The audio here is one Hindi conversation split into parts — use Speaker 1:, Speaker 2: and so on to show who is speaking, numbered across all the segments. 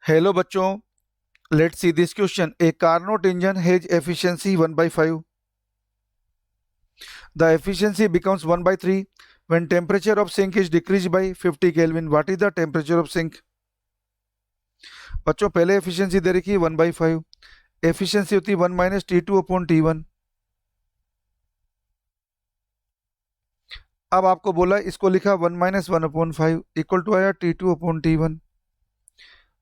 Speaker 1: हेलो बच्चों, let's see this question. A Carnot engine has efficiency 1/5. The efficiency becomes 1/3 when temperature of sink is decreased by 50 Kelvin. What is the temperature of sink? बच्चों पहले एफिशिएंसी दे रखी है 1/5. एफिशिएंसी होती है 1 माइनस T2/T1. अब आपको बोला इसको लिखा 1 माइनस 1/5 इक्वल टू आया T2/T1.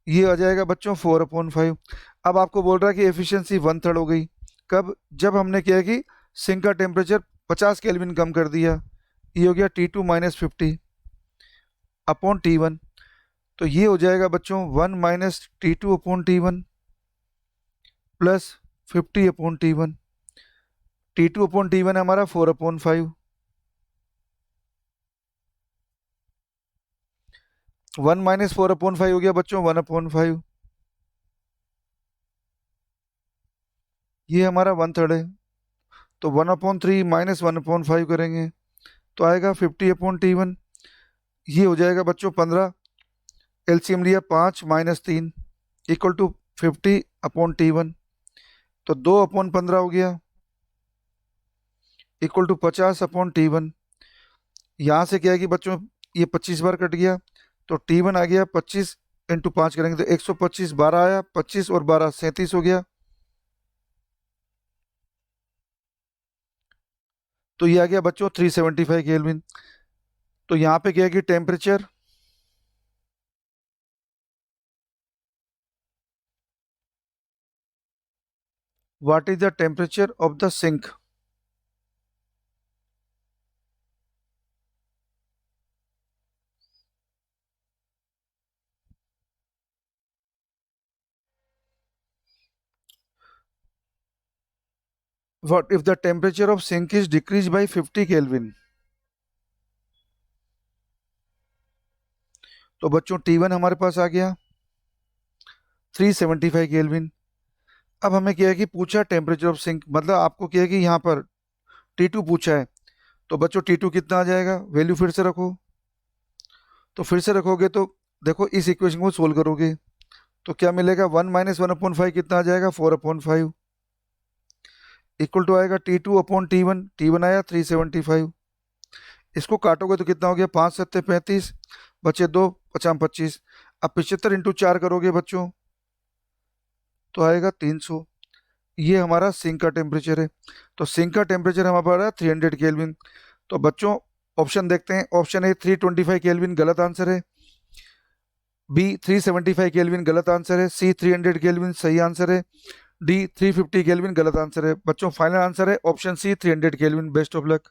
Speaker 1: ये आ जाएगा बच्चों 4/5. अब आपको बोल रहा है कि एफिशिएंसी 1/3 हो गई. कब? जब हमने किया कि सिंक का टेम्परेचर 50 केल्विन कम कर दिया. ये हो गया T2 माइनस 50/T1. तो ये हो जाएगा बच्चों 1 minus T2/T1 plus 50/T1. T2/T1 हमारा 4/5. 1 माइनस 4/5 हो गया बच्चों 1/5. ये हमारा 1/3 है. तो 1/3 माइनस 1/5 करेंगे तो आएगा 50/T1. ये हो जाएगा बच्चों 15. एलसीएम लिया 5 माइनस 3 इक्वल टू 50/T1. तो 2/15 हो गया इक्वल टू 50/T1. यहाँ से क्या है कि बच्चों ये 25 बार कट गया तो T1 आ गया 25 इंटू 5 करेंगे तो 125. 12 आया, 25 और 12 37 हो गया. तो ये आ गया बच्चों 375 केल्विन. तो यहाँ पे क्या है कि temperature what is the temperature of the sink. What if the temperature of sink is decreased by 50 Kelvin? तो बच्चों T1 हमारे पास आ गया 375 केल्विन. अब हमें क्या है कि पूछा टेम्परेचर ऑफ सिंक, मतलब आपको क्या है कि यहाँ पर T2 पूछा है. तो बच्चों T2 कितना आ जाएगा, वैल्यू फिर से रखो. तो फिर से रखोगे तो देखो इस इक्वेशन को सोल्व करोगे तो क्या मिलेगा 1 माइनस 1/5 कितना आ जाएगा 4/5 इक्वल टू आएगा T2/T1. T1 आया 375. इसको काटोगे तो कितना हो गया 5 7 35 बचे 2 50 25. अब 75 इंटू 4 करोगे बच्चों तो आएगा 300. ये हमारा सिंक का टेम्परेचर है. तो सिंक का टेम्परेचर हमारा 300 केल्विन. तो बच्चों ऑप्शन देखते हैं. ऑप्शन ए 325 केल्विन गलत आंसर है. बी 375 केल्विन गलत आंसर है. सी 300 केल्विन सही आंसर है. डी 350 केल्विन गलत आंसर है. बच्चों फाइनल आंसर है option C 300 kelvin. Best of luck.